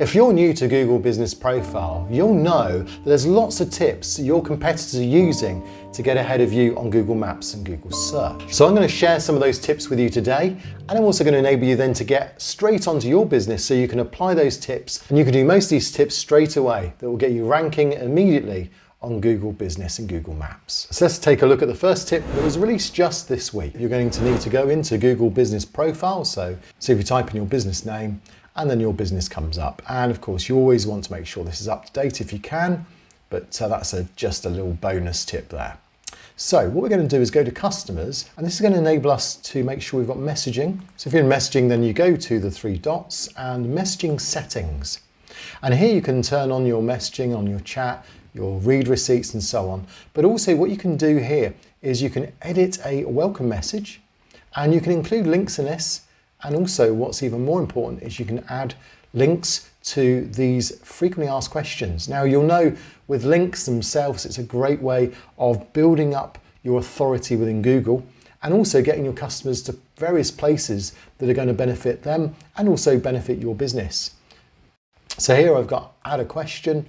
If you're new to Google Business Profile, you'll know that there's lots of tips your competitors are using to get ahead of you on Google Maps and Google Search. So I'm going to share some of those tips with you today, and I'm also going to enable you then to get straight onto your business so you can apply those tips, and you can do most of these tips straight away that will get you ranking immediately on Google Business and Google Maps. So let's take a look at the first tip that was released just this week. You're going to need to go into Google Business Profile. So if you type in your business name, and then your business comes up. And of course, you always want to make sure this is up to date if you can, but that's just a little bonus tip there. So what we're going to do is go to customers, and this is going to enable us to make sure we've got messaging. So if you're in messaging, then you go to the three dots and messaging settings. And here you can turn on your messaging on your chat, your read receipts and so on. But also what you can do here is you can edit a welcome message, and you can include links in this. And also what's even more important is you can add links to these frequently asked questions. Now you'll know with links themselves, it's a great way of building up your authority within Google and also getting your customers to various places that are going to benefit them and also benefit your business. So here I've got add a question,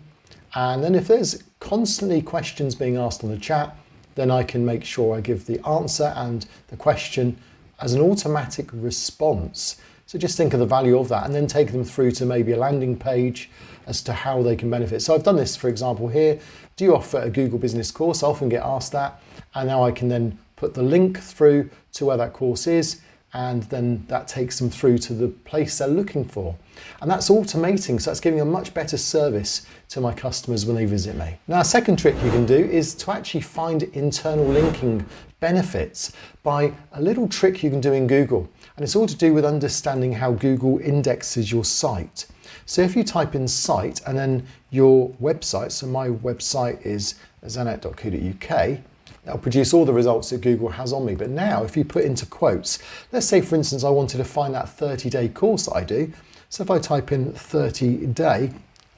and then if there's constantly questions being asked on the chat, then I can make sure I give the answer and the question as an automatic response. So just think of the value of that and then take them through to maybe a landing page as to how they can benefit. So I've done this, for example, here. Do you offer a Google Business course? I often get asked that. And now I can then put the link through to where that course is, and then that takes them through to the place they're looking for. And that's automating, so that's giving a much better service to my customers when they visit me. Now, a second trick you can do is to actually find internal linking benefits by a little trick you can do in Google. And it's all to do with understanding how Google indexes your site. So if you type in site and then your website, so my website is zanet.co.uk, that'll produce all the results that Google has on me. But now if you put into quotes, let's say for instance I wanted to find that 30-day course that I do. So if I type in 30-day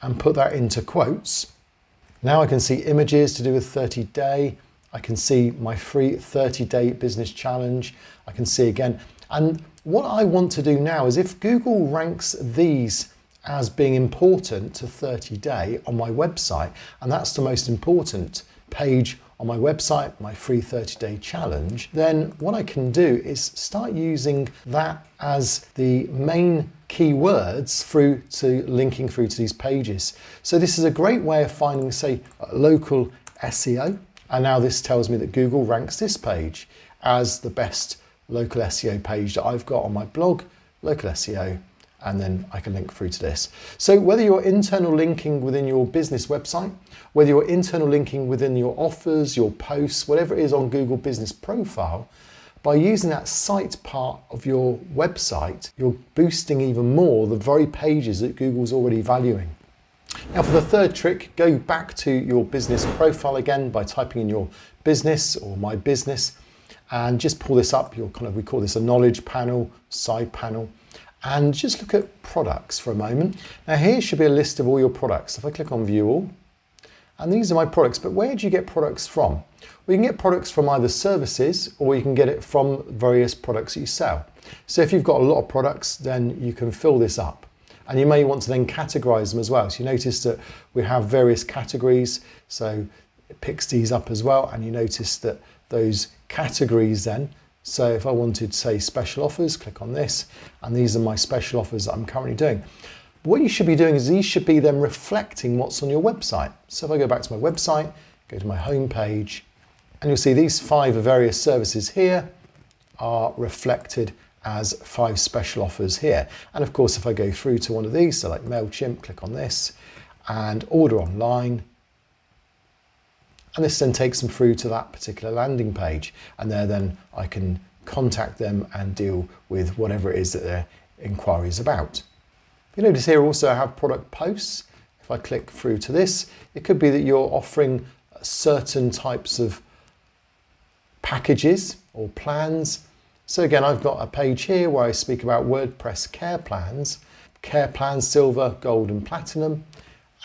and put that into quotes, now I can see images to do with 30-day. I can see my free 30-day business challenge. I can see again. And what I want to do now is if Google ranks these as being important to 30-day on my website, and that's the most important page on my website, my free 30-day challenge, then what I can do is start using that as the main keywords through to linking through to these pages. So this is a great way of finding, say, local SEO. And now this tells me that Google ranks this page as the best local SEO page that I've got on my blog, local SEO, and then I can link through to this. So whether you're internal linking within your business website, whether you're internal linking within your offers, your posts, whatever it is on Google Business Profile, by using that site part of your website, you're boosting even more the very pages that Google's already valuing. Now for the third trick, go back to your business profile again by typing in your business or my business, and just pull this up. We call this a knowledge panel, side panel, and just look at products for a moment. Now here should be a list of all your products. If I click on view all, and these are my products, but where do you get products from? Well, you can get products from either services or you can get it from various products that you sell. So if you've got a lot of products, then you can fill this up. And you may want to then categorize them as well. So you notice that we have various categories. So it picks these up as well. And you notice that those categories then, so if I wanted to say special offers, click on this, and these are my special offers that I'm currently doing. But what you should be doing is these should be then reflecting what's on your website. So if I go back to my website, go to my home page, and you'll see these 5 various services here are reflected as 5 special offers here. And of course, if I go through to one of these, so like MailChimp, click on this and order online. And this then takes them through to that particular landing page. And there then I can contact them and deal with whatever it is that their inquiry is about. You notice here also I have product posts. If I click through to this, it could be that you're offering certain types of packages or plans. So again, I've got a page here where I speak about WordPress care plans Silver, Gold and Platinum,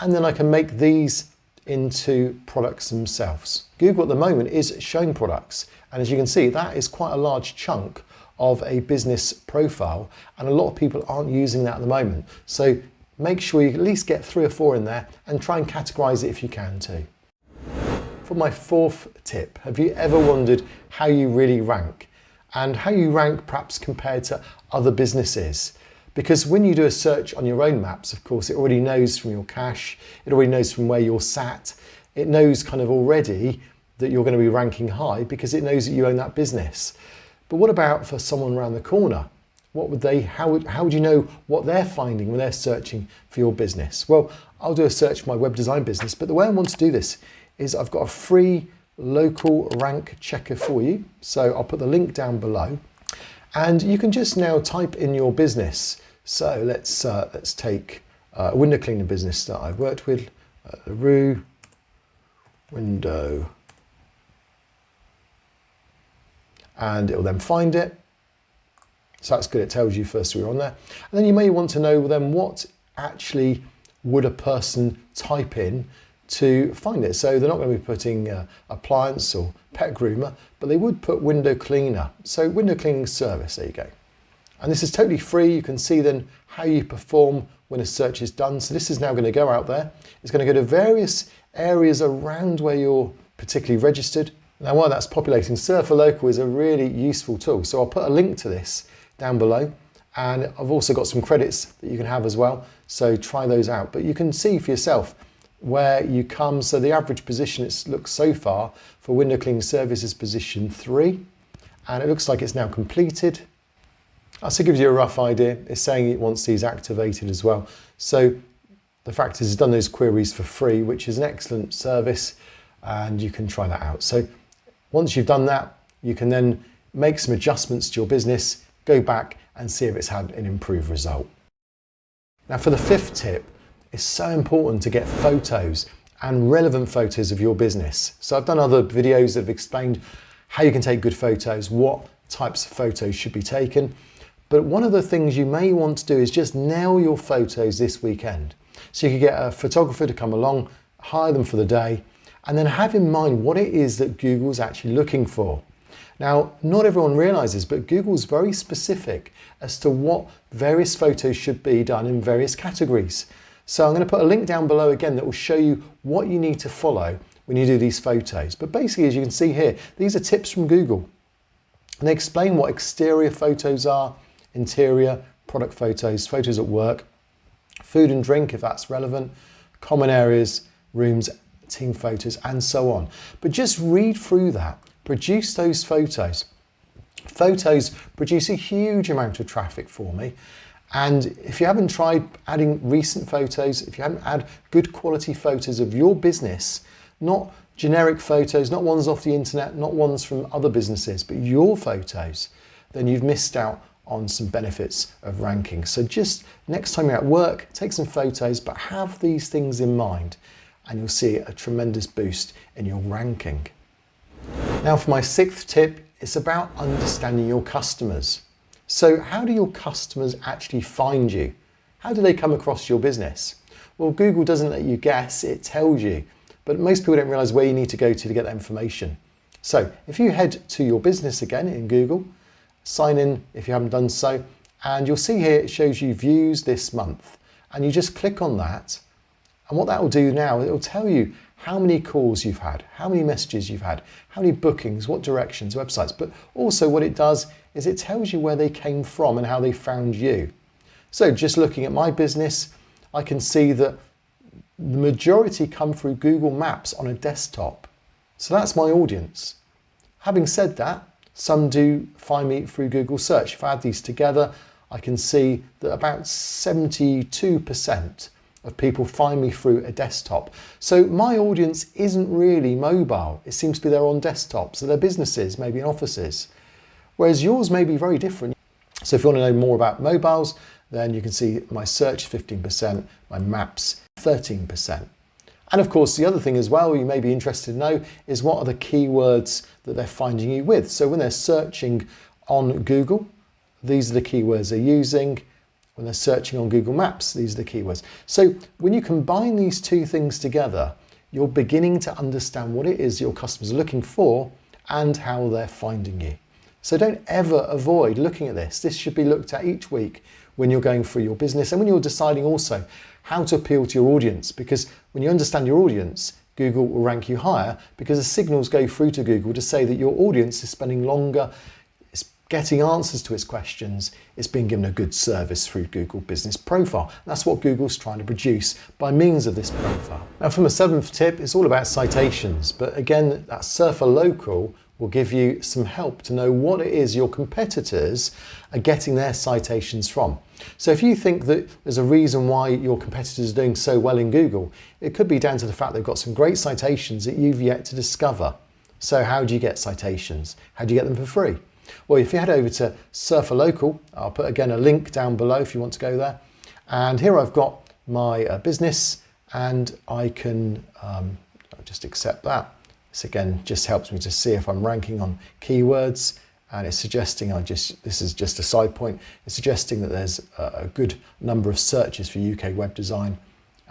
and then I can make these into products themselves. Google at the moment is showing products, and as you can see, that is quite a large chunk of a business profile, and a lot of people aren't using that at the moment. So make sure you at least get 3 or 4 in there and try and categorize it if you can too. For my 4th tip, have you ever wondered how you really rank and how you rank perhaps compared to other businesses? Because when you do a search on your own maps, of course, it already knows from your cache, it already knows from where you're sat, it knows kind of already that you're going to be ranking high because it knows that you own that business. But what about for someone around the corner? How would you know what they're finding when they're searching for your business? Well, I'll do a search for my web design business, but the way I want to do this is I've got a free local rank checker for you. So I'll put the link down below and you can just now type in your business. So let's take a window cleaning business that I've worked with, LaRue window, and it will then find it. So that's good, it tells you first we're on there. And then you may want to know then what actually would a person type in to find it. So they're not going to be putting appliance or pet groomer, but they would put window cleaner. So window cleaning service, there you go. And this is totally free. You can see then how you perform when a search is done. So this is now going to go out there. It's going to go to various areas around where you're particularly registered. Now while that's populating, Surfer Local is a really useful tool. So I'll put a link to this down below, and I've also got some credits that you can have as well, so try those out. But you can see for yourself where you come. So the average position it looks so far for window cleaning service is position 3, and it looks like it's now completed. Also gives you a rough idea. It's saying it wants these activated as well. So the fact is it's done those queries for free, which is an excellent service, and you can try that out. So once you've done that, you can then make some adjustments to your business, go back and see if it's had an improved result. Now for the 5th tip, it's so important to get photos and relevant photos of your business. So I've done other videos that have explained how you can take good photos, what types of photos should be taken. But one of the things you may want to do is just nail your photos this weekend. So you could get a photographer to come along, hire them for the day, and then have in mind what it is that Google's actually looking for. Now, not everyone realizes, but Google's very specific as to what various photos should be done in various categories. So I'm going to put a link down below again that will show you what you need to follow when you do these photos. But basically, as you can see here, these are tips from Google. And they explain what exterior photos are, interior, product photos, photos at work, food and drink if that's relevant, common areas, rooms, team photos, and so on. But just read through that. Produce those photos. Photos produce a huge amount of traffic for me. And if you haven't tried adding recent photos, if you haven't had good quality photos of your business, not generic photos, not ones off the internet, not ones from other businesses, but your photos, then you've missed out on some benefits of ranking. So just next time you're at work, take some photos, but have these things in mind and you'll see a tremendous boost in your ranking. Now for my 6th tip, it's about understanding your customers. So how do your customers actually find you? How do they come across your business? Well, Google doesn't let you guess, it tells you, but most people don't realize where you need to go to get that information. So if you head to your business again in Google, sign in if you haven't done so, and you'll see here it shows you views this month, and you just click on that, and what that will do now, it will tell you how many calls you've had, how many messages you've had, how many bookings, what directions, websites, but also what it does is it tells you where they came from and how they found you. So just looking at my business, I can see that the majority come through Google Maps on a desktop. So that's my audience. Having said that, some do find me through Google search. If I add these together, I can see that about 72% of people find me through a desktop. So my audience isn't really mobile. It seems to be they're on desktops, so they're businesses, maybe in offices. Whereas yours may be very different. So if you want to know more about mobiles, then you can see my search 15%, my maps 13%. And of course, the other thing as well you may be interested to know is what are the keywords that they're finding you with. So when they're searching on Google, these are the keywords they're using. When they're searching on Google Maps, these are the keywords. So when you combine these two things together, you're beginning to understand what it is your customers are looking for and how they're finding you. So don't ever avoid looking at this. This should be looked at each week when you're going through your business and when you're deciding also how to appeal to your audience, because when you understand your audience, Google will rank you higher because the signals go through to Google to say that your audience is spending longer, it's getting answers to its questions, it's being given a good service through Google Business Profile. That's what Google's trying to produce by means of this profile. Now, from a seventh tip, it's all about citations, but again, that Surfer Local will give you some help to know what it is your competitors are getting their citations from. So if you think that there's a reason why your competitors are doing so well in Google, it could be down to the fact they've got some great citations that you've yet to discover. So how do you get citations? How do you get them for free? Well, if you head over to Surfer Local, I'll put again a link down below if you want to go there. And here I've got my business, and I can I'll just accept that. This again just helps me to see if I'm ranking on keywords, and it's suggesting this is just a side point, it's suggesting that there's a good number of searches for UK web design,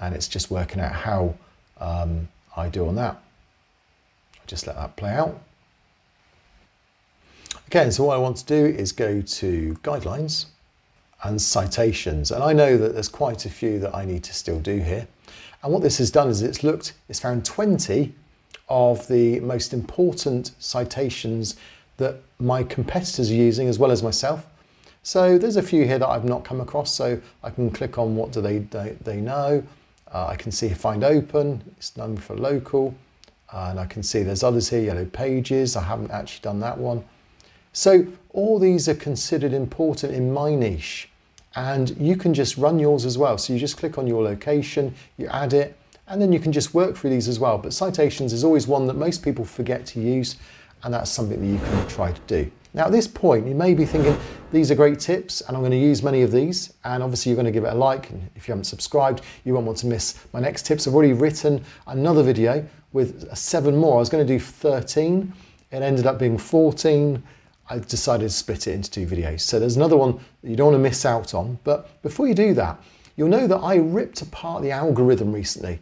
and it's just working out how I do on that. I'll just let that play out. Okay, so what I want to do is go to guidelines and citations, and I know that there's quite a few that I need to still do here. And what this has done is it's found 20 of the most important citations that my competitors are using as well as myself. So there's a few here that I've not come across, so I can click on what do they know. I can see find open, it's done for local, and I can see there's others here, yellow pages, I haven't actually done that one. So all these are considered important in my niche, and you can just run yours as well. So you just click on your location, you add it, and then you can just work through these as well. But citations is always one that most people forget to use, and that's something that you can try to do. Now at this point, you may be thinking, these are great tips, and I'm going to use many of these, and obviously you're going to give it a like, and if you haven't subscribed, you won't want to miss my next tips. I've already written another video with 7 more. I was going to do 13, it ended up being 14. I decided to split it into 2 videos. So there's another one that you don't want to miss out on, but before you do that, you'll know that I ripped apart the algorithm recently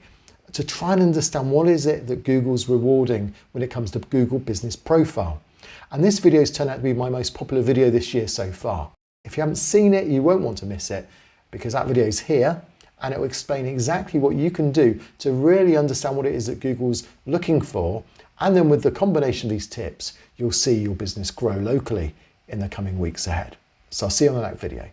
to try and understand what is it that Google's rewarding when it comes to Google Business Profile. And this video has turned out to be my most popular video this year so far. If you haven't seen it, you won't want to miss it, because that video is here and it will explain exactly what you can do to really understand what it is that Google's looking for. And then with the combination of these tips, you'll see your business grow locally in the coming weeks ahead. So I'll see you on the next video.